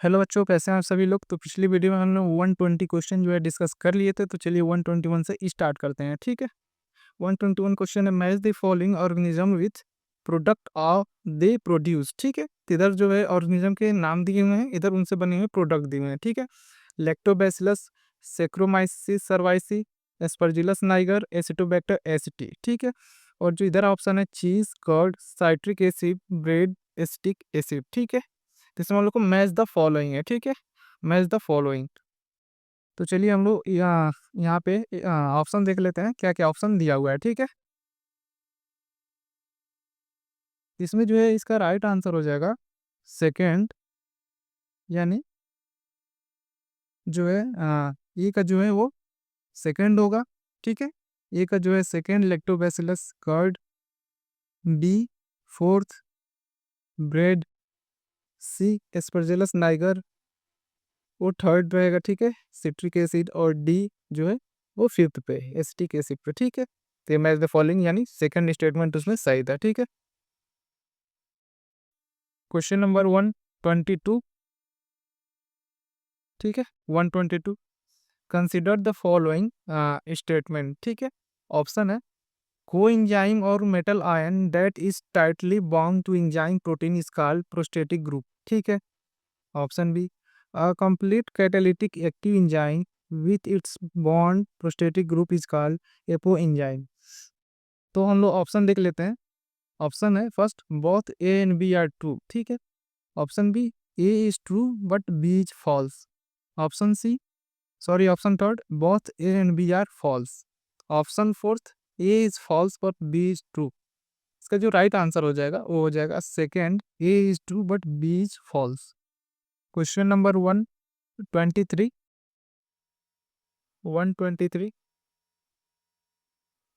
Hello बच्चों, कैसे हैं आप सभी लोग। तो पिछली वीडियो में हमने 120 क्वेश्चन जो है डिस्कस कर लिए थे। तो चलिए 121 से स्टार्ट करते हैं, ठीक है। 121 क्वेश्चन है, match the following organism with product of they produce, ठीक है। तो इधर जो है ऑर्गेनिज्म के नाम दिए हुए हैं, इधर उनसे बने हुए प्रोडक्ट दिए हुए हैं, ठीक है। Lactobacillus, saccharomyces cerevisiae, aspergillus niger, acetobacter aceti, ठीक है। और जो इधर ऑप्शन है cheese, curd, citric acid, bread, acetic acid, ठीक है। तो इसमें हम लोग को मैच द फॉलोइंग है, ठीक है। Match the following. तो चलिए हम लोग यहाँ यहाँ पे ऑप्शन देख लेते हैं, क्या क्या ऑप्शन दिया हुआ है, ठीक है। इसमें जो है इसका राइट आंसर हो जाएगा सेकंड, यानी जो है ए का जो है वो सेकंड होगा, ठीक है। ए का जो है second lactobacillus curd, B fourth bread, C aspergillus niger वो थर्ड रहेगा, ठीक है। सिट्रिक एसिड, और डी जो है वो फिफ्थ पे एसिटिक एसिड पे, ठीक है। तो मैच द फॉलोइंग यानी सेकंड स्टेटमेंट उसमें सही था, ठीक है। क्वेश्चन नंबर 122, ठीक है। 122, कंसिडर द फॉलोइंग स्टेटमेंट, ठीक है। ऑप्शन है कोएंजाइम और metal ion that is tightly bound to enzyme protein is called prosthetic group, ठीक है। Option B, a complete catalytic active enzyme with its bond prostatic group is called apoenzyme। तो हम लोग option देख लेते हैं। ऑप्शन है first, both A and B are true, ठीक है। Option B, A is true but B is false. Option C, sorry option third, both A and B are false. Option fourth, A is false but B is true. इसका जो right answer हो जाएगा वो हो जाएगा second, A is true but B is false. Question number 123, 123,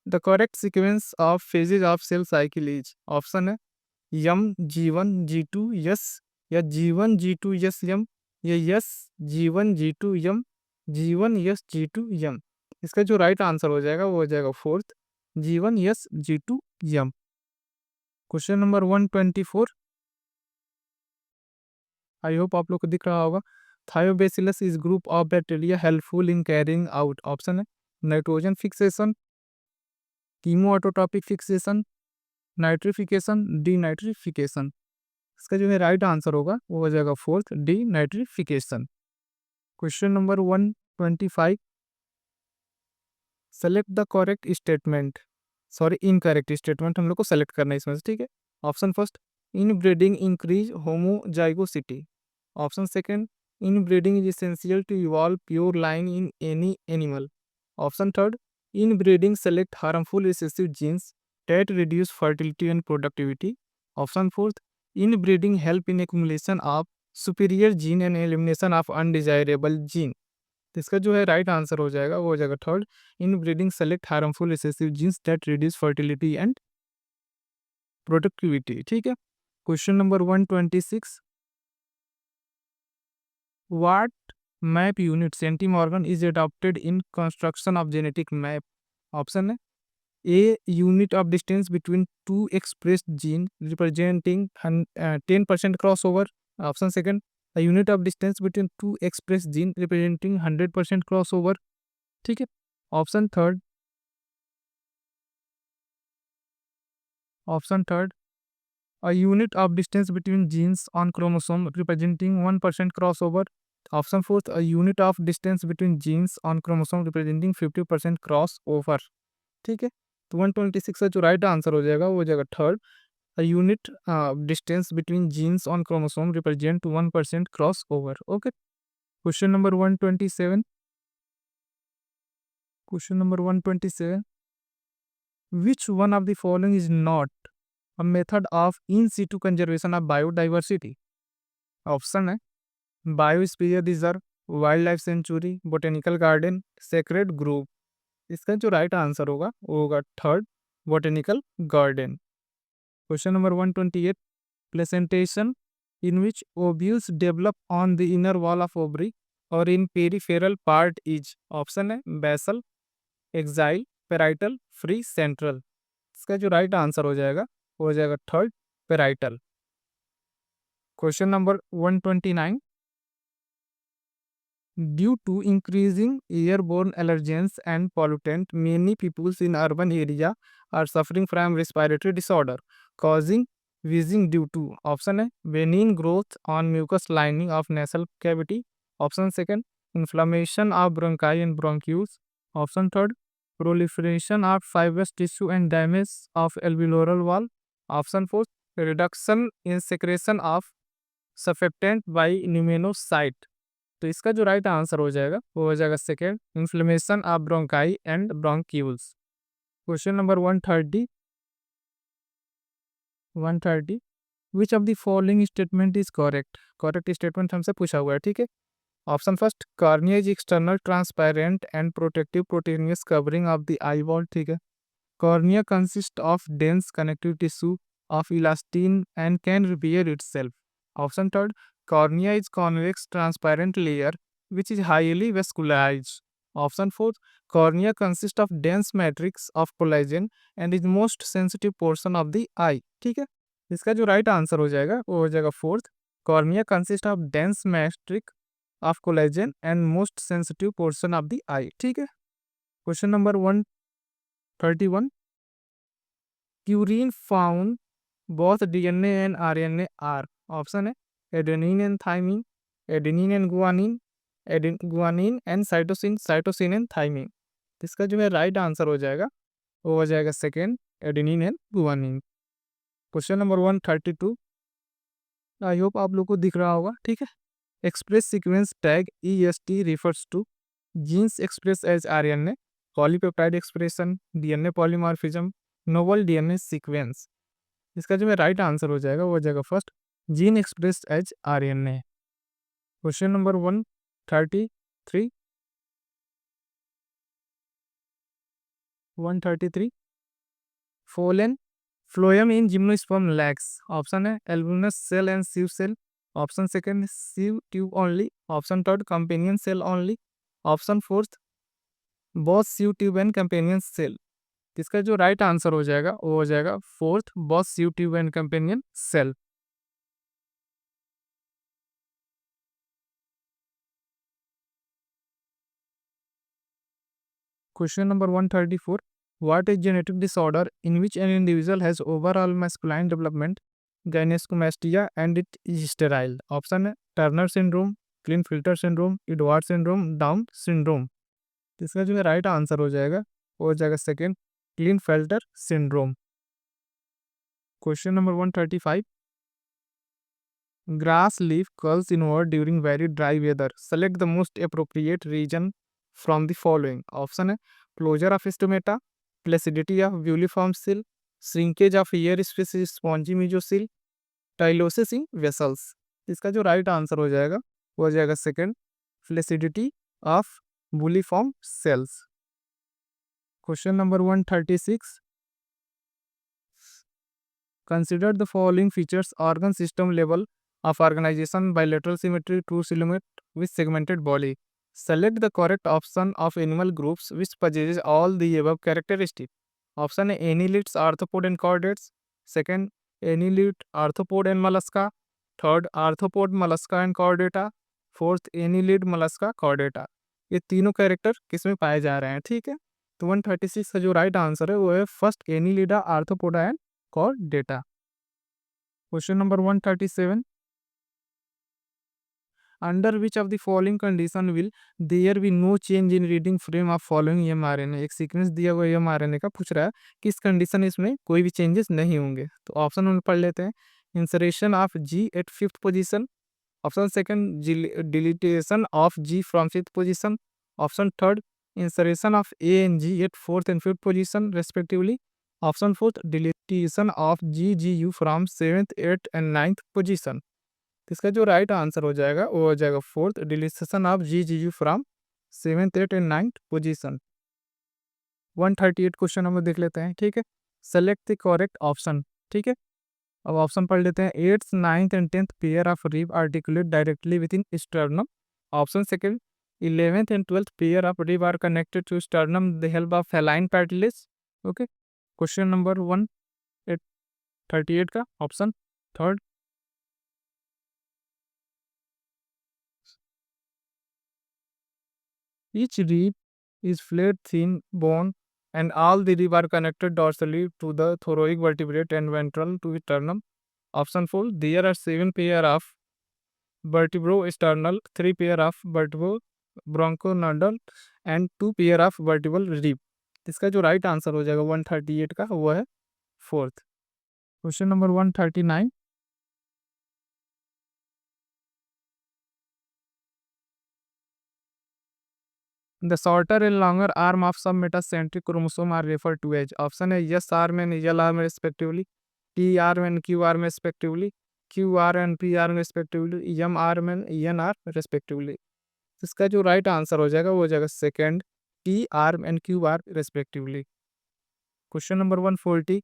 the correct sequence of phases of cell cycle is. Option है यम G1 G2 yes, या G1 G2 yes यम, या यस G1 G2 यम, G1 yes G2 यम। इसका जो right answer हो जाएगा वो हो जाएगा फोर्थ, G1 यस G2 यम। क्वेश्चन नंबर 124, आई होप आप लोग को दिख रहा होगा। Thiobacillus is group of bacteria helpful in carrying out. Option है nitrogen fixation, chemoautotrophic fixation, nitrification, denitrification. इसका जो है राइट आंसर होगा वो हो जाएगा fourth, denitrification. Question number 125, select the correct statement, sorry incorrect statement हम लोग को सेलेक्ट करना है इसमें से, ठीक है। Option first, in breeding increase homozygosity. Option second, in breeding is essential to evolve pure line in any animal. Option third, in breeding select harmful recessive genes that reduce fertility and productivity. Option fourth, in breeding help in accumulation of superior gene and elimination of undesirable gene। तो इसका जो है right answer हो जाएगा वो हो जाएगा third, in breeding select harmful recessive genes that reduce fertility and productivity, ठीक है। Question number 126, what map unit centimorgan is adopted in construction of genetic map. Option है A unit of distance between two expressed gene representing 10% crossover. Option second, a unit of distance between two expressed gene representing 100% crossover, ठीक है। Option third, a unit of distance between genes on chromosome representing 1% crossover. Option fourth, a unit of distance between genes on chromosome representing 50% crossover, ठीक है। तो 126 का जो right answer हो जाएगा वो हो जाएगा third, a unit distance between genes on chromosome represent 1% crossover, okay। Question number 127, question number 127, which one of the following is not a method of in situ conservation of biodiversity। Option है biosphere reserve, wildlife sanctuary, botanical garden, sacred group. इसका जो right answer होगा वो होगा third, botanical garden. Question number 128, placentation in which ovules develop on the inner wall of ovary or in peripheral part is। Option है basal, axile, parietal, free, central. इसका जो right answer हो जाएगा वो हो जाएगा third, parietal. Question number 129, Due to increasing airborne allergens and pollutant, many people in urban area are suffering from respiratory disorder, causing wheezing due to option A benign growth on mucus lining of nasal cavity. Option second inflammation of bronchi and bronchioles. Option third proliferation of fibrous tissue and damage of alveolar wall. Option fourth reduction in secretion of surfactant by pneumocystis. तो इसका जो right answer हो जाएगा वो हो जाएगा second inflammation of bronchi and bronchioles. Question number 130 which of the following statement is correct. Correct statement हमसे पूछा हुआ है, ठीक है। Option first cornea is external transparent and protective proteinaceous covering of the eye wall, ठीक है। Cornea consist of dense connective tissue of elastin and can repair itself. Option third, cornea is convex transparent layer which is highly vascularized. Option fourth, cornea consists of dense matrix of collagen and is most sensitive portion of the eye. ठीक है, इसका जो right answer हो जाएगा वो हो जाएगा fourth, cornea consists of dense matrix of collagen and most sensitive portion of the eye. ठीक है। Question number 131 purine found both DNA and RNA are option है adenine and thymine, adenine and guanine, guanine and cytosine, cytosine and thymine। इसका जो है right answer हो जाएगा वो हो जाएगा second adenine and guanine. Question number 132 I hope आप लोग को दिख रहा होगा, ठीक है। Express sequence tag EST refers to genes expressed as RNA, polypeptide expression, DNA polymorphism, novel DNA sequence. इसका जो है राइट आंसर हो जाएगा वो हो जाएगा first gene expressed as RNA। Question number 133 phloem in gymnosperm lacks. Option है albuminous cell and sieve cell. Option second sieve tube only. Option third companion cell only. Option fourth both sieve tube and companion cell. इसका जो right answer हो जाएगा वो हो जाएगा fourth both sieve tube and companion cell. Question number 134. What is genetic disorder in which an individual has overall masculine development, gynecomastia, and it is sterile? Option है Turner syndrome, Klinefelter syndrome, Edward syndrome, Down syndrome. इसका जो है right answer हो जाएगा वो हो जाएगा second Klinefelter syndrome. Question number 135. Grass leaf curls inward during very dry weather. Select the most appropriate region from the following. Option है closure of stomata, flaccidity of vuliform cell, shrinkage of ear space spongy mesocell, tylosis in vessels। इसका जो right answer हो जाएगा वो हो जाएगा second flaccidity of bulliform cells. Question number 136. Consider the following features organ system level of organization: bilateral symmetry, true silhouette with segmented body. Select the correct option of animal groups which possesses all the above characteristics. Option A annelids, arthropod and chordates. Second annelid, arthropod and mollusca. Third arthropod, mollusca and chordata. Fourth annelid mollusca chordata। ये तीनों character किसमें पाए जा रहे हैं, ठीक है। तो 136 का जो राइट आंसर है वो है first Annelida, arthropoda and chordata। Question number 137. Under which of the following condition will there be no change in reading frame of following mRNA? एक सीक्वेंस दिया हुआ mRNA का पूछ रहा है कि इस कंडीशन इसमें कोई भी चेंजेस नहीं होंगे। तो ऑप्शन वन पढ़ लेते हैं। Insertion of G at fifth position. Option second deletion of G from fifth position. Option third insertion of A and G at fourth and fifth position respectively. Option fourth deletion of GGU from seventh eight and ninth position. इसका जो right answer हो जाएगा वो हो जाएगा fourth deletion of GGU from seventh eight and ninth position. 138 question number देख लेते हैं, ठीक है। सेलेक्ट द करेक्ट ऑप्शन, ठीक है। अब ऑप्शन पढ़ लेते हैं। 8th, 9th and 10th pair of rib articulate directly within sternum. Option second 11th and 12th pair of rib are connected to sternum the help of hyaline cartilage. Okay. Question number 138 का option third Each rib is flat, thin bone, and all the rib are connected dorsally to the thoracic vertebrate and ventral to sternum. Option 4. There are 7 pair of vertebrosternal, 3 pair of vertebrobronchonodal and 2 pair of vertebral rib. इसका जो right answer हो जाएगा 138 का वो है fourth. Question number 139. The shorter and longer arm of some metacentric chromosome are referred to as. Option है S arm and L arm respectively, T arm and Q arm respectively, Q R and P arm respectively, M arm and N R respectively. इसका जो right answer हो जाएगा वो हो जाएगा second, T arm and Q R respectively. Question number 140.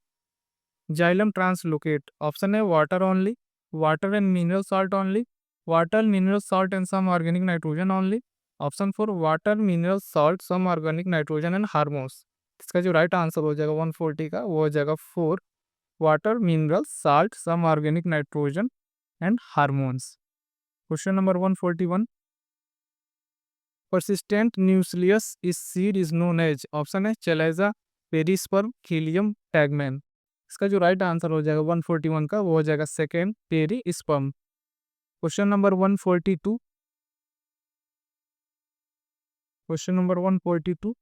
Xylem translocate. Option है water only, water and mineral salt only, water, mineral salt and some organic nitrogen only. Option 4 water, mineral salt, some organic nitrogen and hormones. इसका जो right answer हो जाएगा 140 का वो हो जाएगा 4 water, mineral salt, some organic nitrogen and hormones. Question number 141. Persistent nucleus is seed is known as. Option है chalaza, perisperm, helium, टैगमैन. इसका जो राइट आंसर हो जाएगा 141 का वो हो जाएगा second, perisperm. Question number 142. Question number 142.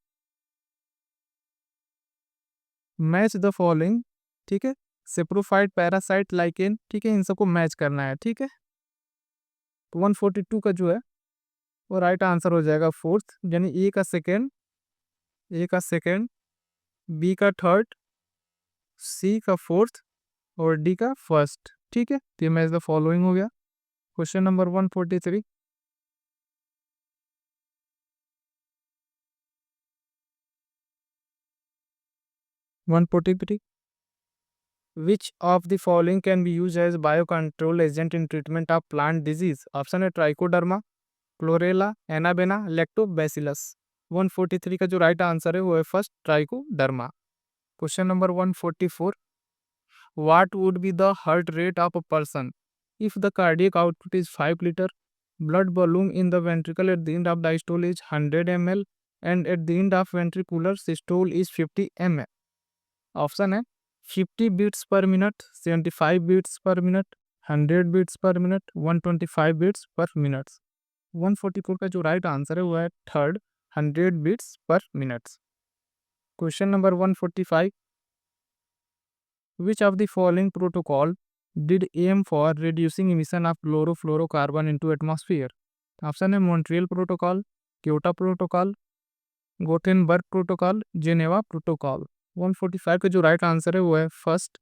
Match the following. ठीक है, सेप्रोफाइट, पैरासाइट, लाइकेन. ठीक है, इन सबको मैच करना है. ठीक है, तो 142 का जो है वो राइट आंसर हो जाएगा फोर्थ, यानी ए का सेकेंड, बी का थर्ड, सी का फोर्थ और डी का फर्स्ट. ठीक है, तो ये मैच द फॉलोइंग हो गया. Question number 143. Which of the following can be used as biocontrol agent in treatment of plant disease? Option है ट्राइकोडर्मा, क्लोरेला, एनाबेना, लैक्टोबैसिलस. 143 का जो राइट आंसर है वो है first, trichoderma. Question number 144. What would be the heart rate of a person if the cardiac output is 5 liter, blood volume in the ventricle at the end of diastole is 100 ml and at the end of ventricular systole is 50 ml? Option है 50 beats per minute, 75 beats per minute, 100 beats per minute, 125 beats per minute. 144 का जो right answer है वो है third, 100 beats per minute. Question number 145. Which of the following protocol did aim for reducing emission of chlorofluorocarbon into atmosphere? Option है Montreal protocol, Kyoto protocol, Gothenburg protocol, Geneva protocol. 145 का जो right answer है वो है first,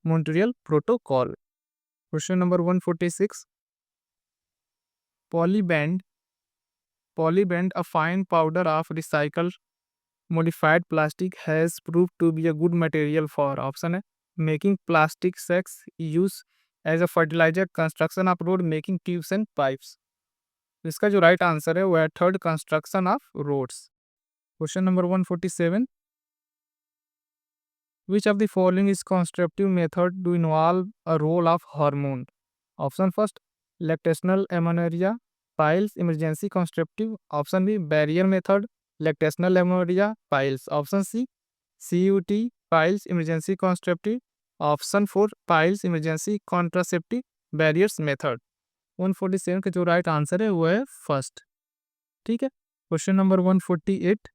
Montreal protocol. Question number 146. Polybend, a fine powder of recycled modified plastic, has proved to be a good material for. Option है making plastic sacks, use as a fertilizer, construction of road, making tubes and pipes. इसका जो right answer है वो है third, construction of roads. Question number 147. Which of the following is constructive method to involve a role of hormone? Option first, lactational amenorrhea, piles, emergency constructive. Option B, barrier method, lactational amenorrhea, piles. Option C, CUT, piles, emergency constructive. Option 4, piles, emergency contraceptive, barriers method. 147 का जो right answer है वो है first. ठीक है, question number 148.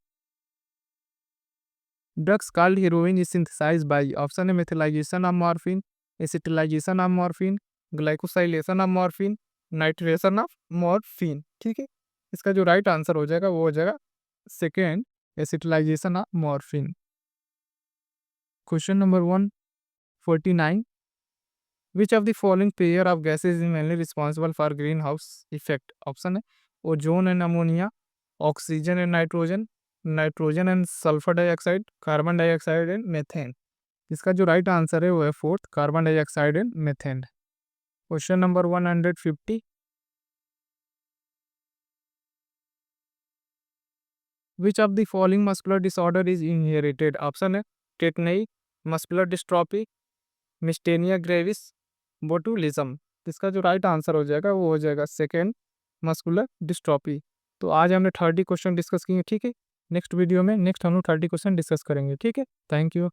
Drugs called heroin is synthesized by. Option है methylation of morphine, acetylation of morphine, glycosylation of morphine, nitration of morphine. ठीक है, इसका जो राइट आंसर हो जाएगा वो हो जाएगा second, acetylation of morphine. Question number 149. Which of the following pair of gases is mainly responsible for greenhouse effect? Option है ozone and ammonia, oxygen and nitrogen, nitrogen and sulphur dioxide, carbon dioxide and methane. इसका जो right answer है वो है fourth, carbon dioxide and methane. Question number 150. Which of the following muscular disorder is inherited? Option है tetany, muscular dystrophy, myasthenia gravis, botulism. इसका जो right answer हो जाएगा वो हो जाएगा सेकेंड, मस्कुलर डिस्ट्रॉफी. तो आज हमने 30 क्वेश्चन डिस्कस किए, ठीक है। नेक्स्ट वीडियो में नेक्स्ट हम लोग 30 क्वेश्चन डिस्कस करेंगे, ठीक है। Thank you.